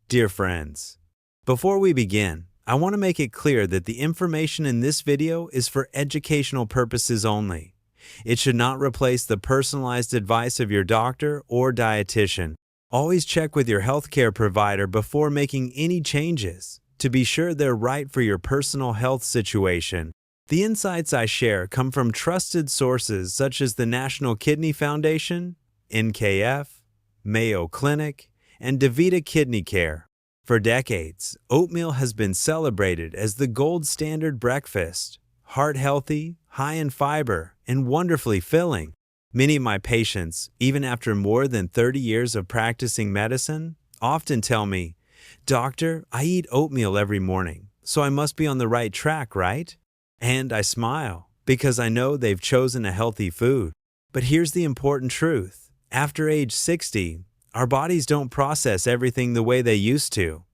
Dear friends, before we begin, I want to make it clear that the information in this video is for educational purposes only. It should not replace the personalized advice of your doctor or dietitian. Always check with your healthcare provider before making any changes to be sure they're right for your personal health situation. The insights I share come from trusted sources such as the National Kidney Foundation, NKF, Mayo Clinic, and DaVita Kidney Care. For decades, oatmeal has been celebrated as the gold standard breakfast, heart-healthy, high in fiber, and wonderfully filling. Many of my patients, even after more than 30 years of practicing medicine, often tell me, "Doctor, I eat oatmeal every morning, so I must be on the right track, right?" And I smile, because I know they've chosen a healthy food. But here's the important truth. After age 60, our bodies don't process everything the way they used to.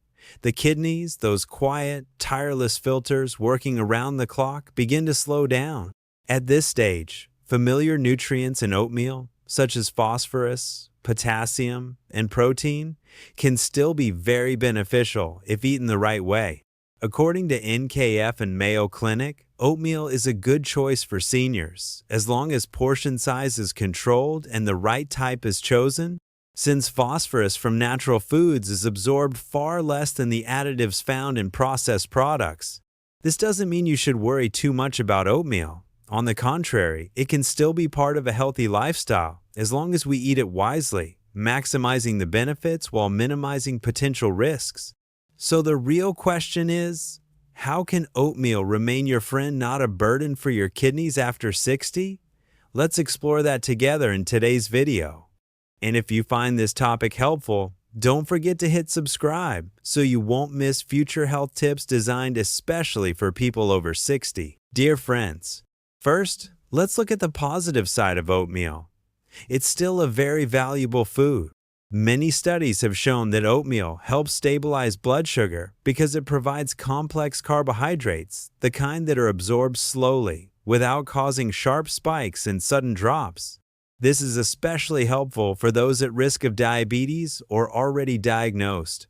The kidneys, those quiet, tireless filters working around the clock, begin to slow down. At this stage, familiar nutrients in oatmeal, such as phosphorus, potassium, and protein, can still be very beneficial if eaten the right way. According to NKF and Mayo Clinic, oatmeal is a good choice for seniors, as long as portion size is controlled and the right type is chosen. Since phosphorus from natural foods is absorbed far less than the additives found in processed products. This doesn't mean you should worry too much about oatmeal. On the contrary, it can still be part of a healthy lifestyle, as long as we eat it wisely, maximizing the benefits while minimizing potential risks. So the real question is, how can oatmeal remain your friend, not a burden for your kidneys after 60? Let's explore that together in today's video. And if you find this topic helpful, don't forget to hit subscribe so you won't miss future health tips designed especially for people over 60. Dear friends, first, let's look at the positive side of oatmeal. It's still a very valuable food. Many studies have shown that oatmeal helps stabilize blood sugar because it provides complex carbohydrates, the kind that are absorbed slowly, without causing sharp spikes and sudden drops. This is especially helpful for those at risk of diabetes or already diagnosed,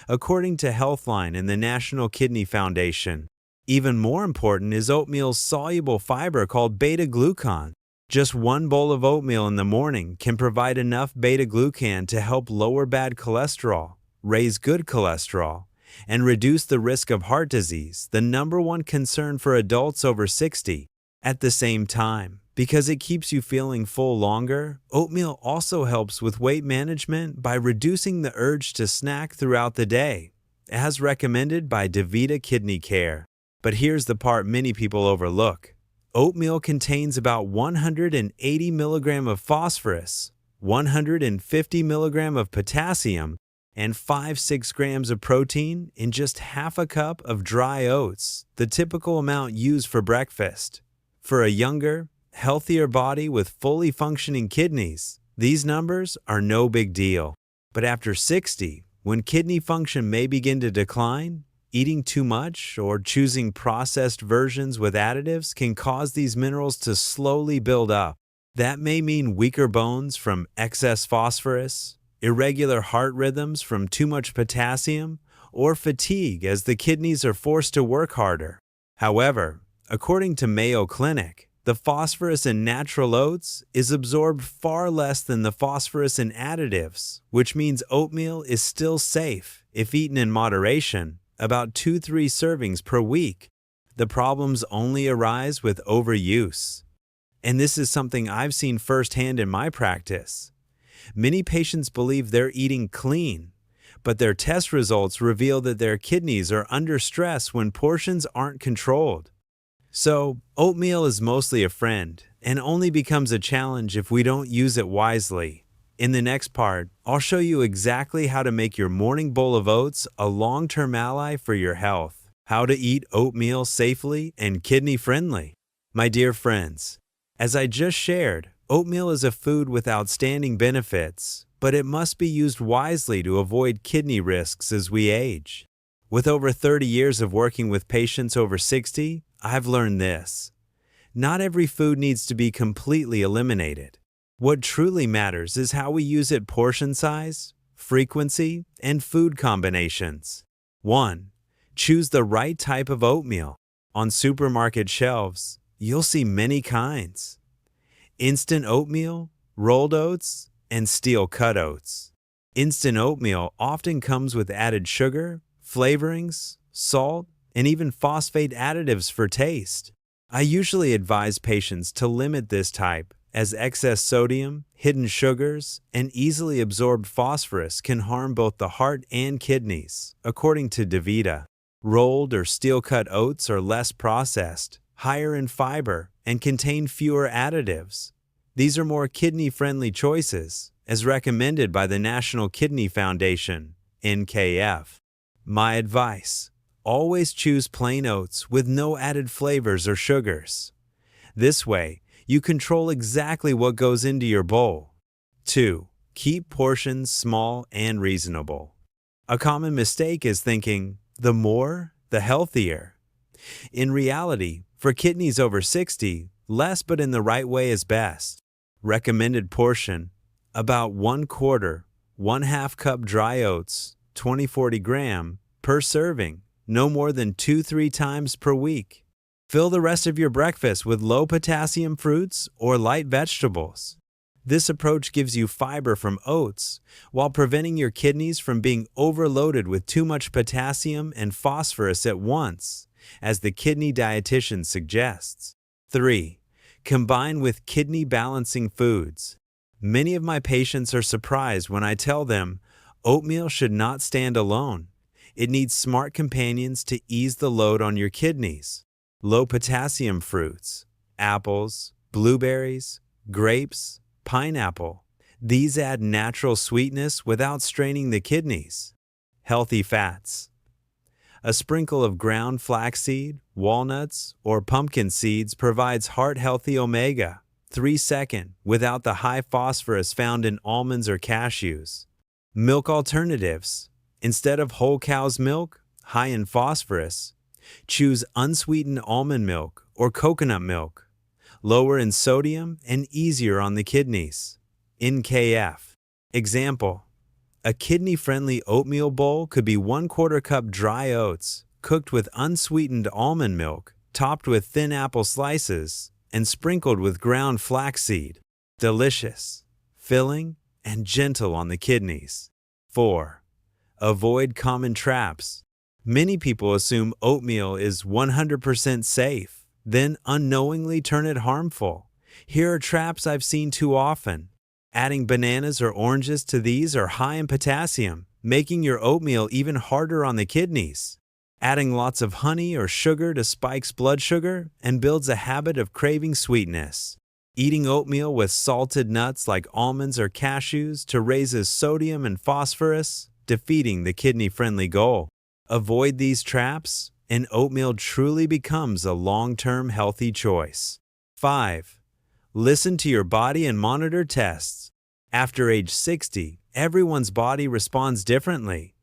according to Healthline and the National Kidney Foundation. Even more important is oatmeal's soluble fiber called beta-glucan. Just one bowl of oatmeal in the morning can provide enough beta-glucan to help lower bad cholesterol, raise good cholesterol, and reduce the risk of heart disease, the #1 concern for adults over 60. At the same time, because it keeps you feeling full longer, oatmeal also helps with weight management by reducing the urge to snack throughout the day, as recommended by DaVita Kidney Care. But here's the part many people overlook. Oatmeal contains about 180 milligrams of phosphorus, 150 milligrams of potassium, and 5-6 grams of protein in just half a cup of dry oats, the typical amount used for breakfast. For a younger, healthier body with fully functioning kidneys, these numbers are no big deal. But after 60, when kidney function may begin to decline, eating too much or choosing processed versions with additives can cause these minerals to slowly build up. That may mean weaker bones from excess phosphorus, irregular heart rhythms from too much potassium, or fatigue as the kidneys are forced to work harder. However, according to Mayo Clinic, the phosphorus in natural oats is absorbed far less than the phosphorus in additives, which means oatmeal is still safe if eaten in moderation, about 2-3 servings per week. The problems only arise with overuse. And this is something I've seen firsthand in my practice. Many patients believe they're eating clean, but their test results reveal that their kidneys are under stress when portions aren't controlled. So, oatmeal is mostly a friend and only becomes a challenge if we don't use it wisely. In the next part, I'll show you exactly how to make your morning bowl of oats a long-term ally for your health, how to eat oatmeal safely and kidney-friendly. My dear friends, as I just shared, oatmeal is a food with outstanding benefits, but it must be used wisely to avoid kidney risks as we age. With over 30 years of working with patients over 60, I've learned this. Not every food needs to be completely eliminated. What truly matters is how we use it: portion size, frequency, and food combinations. 1. Choose the right type of oatmeal. On supermarket shelves, you'll see many kinds: instant oatmeal, rolled oats, and steel-cut oats. Instant oatmeal often comes with added sugar, flavorings, salt, and even phosphate additives for taste. I usually advise patients to limit this type, as excess sodium, hidden sugars, and easily absorbed phosphorus can harm both the heart and kidneys, according to DaVita. Rolled or steel-cut oats are less processed, higher in fiber, and contain fewer additives. These are more kidney-friendly choices, as recommended by the National Kidney Foundation, NKF. My advice: always choose plain oats with no added flavors or sugars. This way, you control exactly what goes into your bowl. 2. Keep portions small and reasonable. A common mistake is thinking, the more, the healthier. In reality, for kidneys over 60, less but in the right way is best. Recommended portion: about 1/4 cup dry oats, 20-40 gram, per serving, no more than 2-3 times per week. Fill the rest of your breakfast with low-potassium fruits or light vegetables. This approach gives you fiber from oats while preventing your kidneys from being overloaded with too much potassium and phosphorus at once, as the kidney dietitian suggests. 3. Combine with kidney-balancing foods. Many of my patients are surprised when I tell them oatmeal should not stand alone. It needs smart companions to ease the load on your kidneys. Low-potassium fruits, apples, blueberries, grapes, pineapple. These add natural sweetness without straining the kidneys. Healthy fats. A sprinkle of ground flaxseed, walnuts, or pumpkin seeds provides heart-healthy omega-3 without the high phosphorus found in almonds or cashews. Milk alternatives. Instead of whole cow's milk, high in phosphorus, choose unsweetened almond milk or coconut milk, lower in sodium and easier on the kidneys. NKF. Example: a kidney-friendly oatmeal bowl could be 1/4 cup dry oats, cooked with unsweetened almond milk, topped with thin apple slices, and sprinkled with ground flaxseed. Delicious, filling, and gentle on the kidneys. 4. Avoid common traps. Many people assume oatmeal is 100% safe, then unknowingly turn it harmful. Here are traps I've seen too often. Adding bananas or oranges to these are high in potassium, making your oatmeal even harder on the kidneys. Adding lots of honey or sugar to spikes blood sugar and builds a habit of craving sweetness. Eating oatmeal with salted nuts like almonds or cashews to raises sodium and phosphorus, defeating the kidney-friendly goal. Avoid these traps, and oatmeal truly becomes a long-term healthy choice. 5. Listen to your body and monitor tests. After age 60, everyone's body responds differently.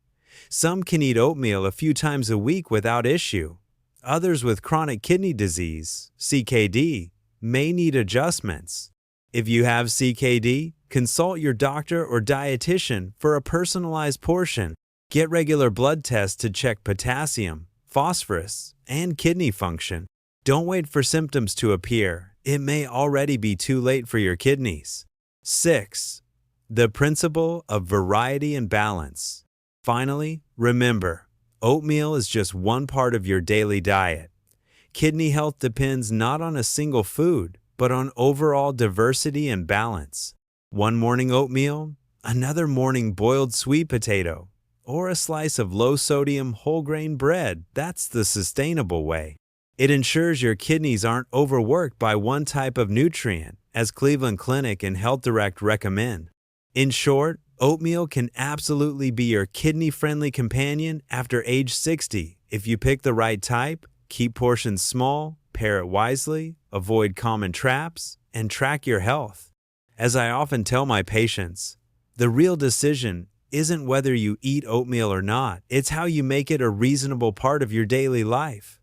Some can eat oatmeal a few times a week without issue. Others with chronic kidney disease, CKD, may need adjustments. If you have CKD, consult your doctor or dietitian for a personalized portion. Get regular blood tests to check potassium, phosphorus, and kidney function. Don't wait for symptoms to appear. It may already be too late for your kidneys. 6. The principle of variety and balance. Finally, remember, oatmeal is just one part of your daily diet. Kidney health depends not on a single food, but on overall diversity and balance. One morning oatmeal, another morning boiled sweet potato, or a slice of low-sodium whole-grain bread. That's the sustainable way. It ensures your kidneys aren't overworked by one type of nutrient, as Cleveland Clinic and Health Direct recommend. In short, oatmeal can absolutely be your kidney-friendly companion after age 60 if you pick the right type, keep portions small, pair it wisely, avoid common traps, and track your health. As I often tell my patients, the real decision isn't whether you eat oatmeal or not, it's how you make it a reasonable part of your daily life.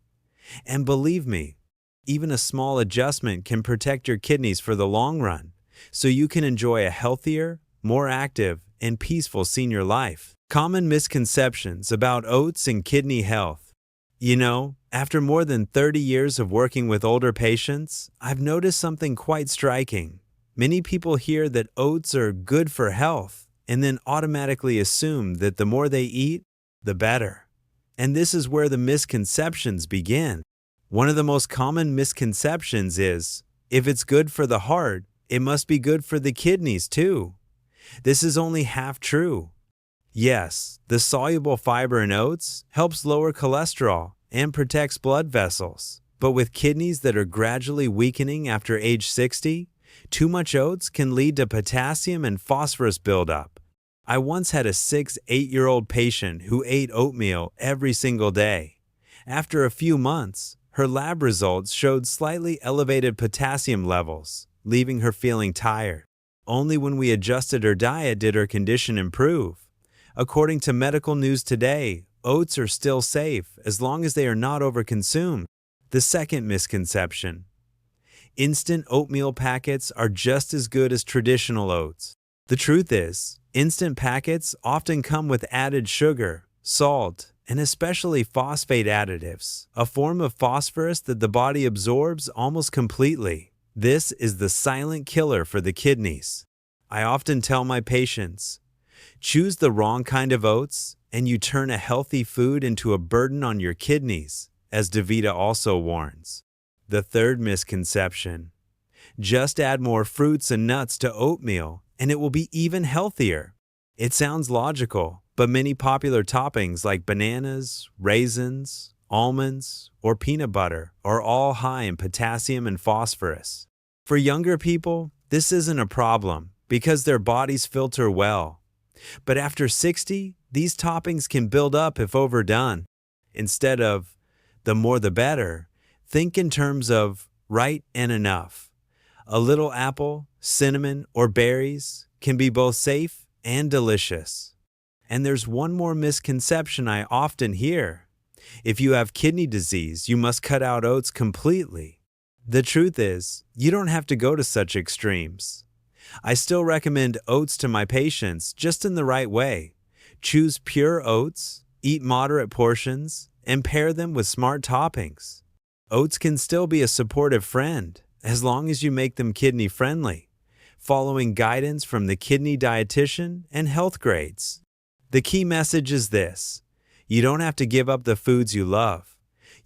And believe me, even a small adjustment can protect your kidneys for the long run, so you can enjoy a healthier, more active, and peaceful senior life. Common misconceptions about oats and kidney health. After more than 30 years of working with older patients, I've noticed something quite striking. Many people hear that oats are good for health and then automatically assume that the more they eat, the better. And this is where the misconceptions begin. One of the most common misconceptions is, if it's good for the heart, it must be good for the kidneys too. This is only half true. Yes, the soluble fiber in oats helps lower cholesterol and protects blood vessels. But with kidneys that are gradually weakening after age 60, too much oats can lead to potassium and phosphorus buildup. I once had a 8-year-old patient who ate oatmeal every single day. After a few months, her lab results showed slightly elevated potassium levels, leaving her feeling tired. Only when we adjusted her diet did her condition improve. According to Medical News Today, oats are still safe as long as they are not overconsumed. The second misconception: instant oatmeal packets are just as good as traditional oats. The truth is, instant packets often come with added sugar, salt, and especially phosphate additives, a form of phosphorus that the body absorbs almost completely. This is the silent killer for the kidneys. I often tell my patients, choose the wrong kind of oats and you turn a healthy food into a burden on your kidneys, as DeVita also warns. The third misconception: just add more fruits and nuts to oatmeal and it will be even healthier. It sounds logical, but many popular toppings like bananas, raisins, almonds, or peanut butter are all high in potassium and phosphorus. For younger people, this isn't a problem because their bodies filter well. But after 60, these toppings can build up if overdone. Instead of the more the better, think in terms of right and enough. A little apple, cinnamon, or berries can be both safe and delicious. And there's one more misconception I often hear: if you have kidney disease, you must cut out oats completely. The truth is, you don't have to go to such extremes. I still recommend oats to my patients, just in the right way. Choose pure oats, eat moderate portions, and pair them with smart toppings. Oats can still be a supportive friend, as long as you make them kidney-friendly, following guidance from the kidney dietitian and health grades. The key message is this: you don't have to give up the foods you love.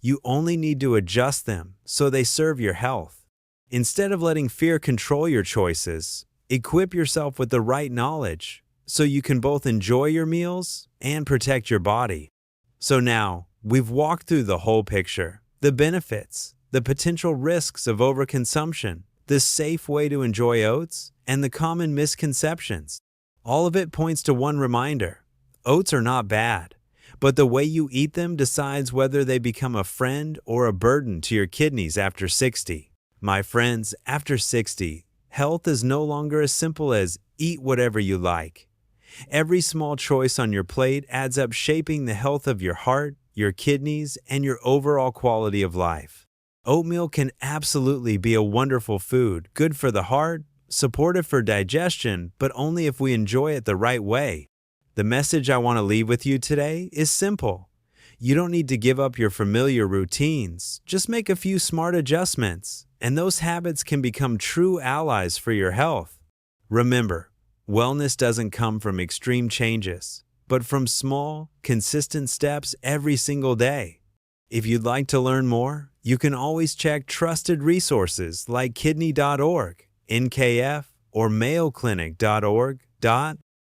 You only need to adjust them so they serve your health. Instead of letting fear control your choices, equip yourself with the right knowledge so you can both enjoy your meals and protect your body. So now, we've walked through the whole picture: the benefits, the potential risks of overconsumption, the safe way to enjoy oats, and the common misconceptions. All of it points to one reminder: oats are not bad, but the way you eat them decides whether they become a friend or a burden to your kidneys after 60. My friends, after 60, health is no longer as simple as eat whatever you like. Every small choice on your plate adds up, shaping the health of your heart, your kidneys, and your overall quality of life. Oatmeal can absolutely be a wonderful food, good for the heart, supportive for digestion, but only if we enjoy it the right way. The message I want to leave with you today is simple. You don't need to give up your familiar routines, just make a few smart adjustments, and those habits can become true allies for your health. Remember, wellness doesn't come from extreme changes, but from small, consistent steps every single day. If you'd like to learn more, you can always check trusted resources like kidney.org, NKF, or mayoclinic.org.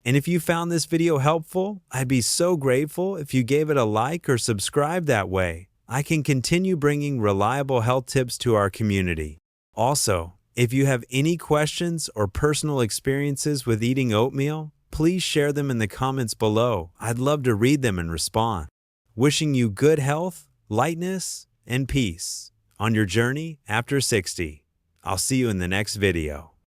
And if you found this video helpful, I'd be so grateful if you gave it a like or subscribe. That way, I can continue bringing reliable health tips to our community. Also, if you have any questions or personal experiences with eating oatmeal, please share them in the comments below. I'd love to read them and respond. Wishing you good health, lightness, and peace on your journey after 60. I'll see you in the next video.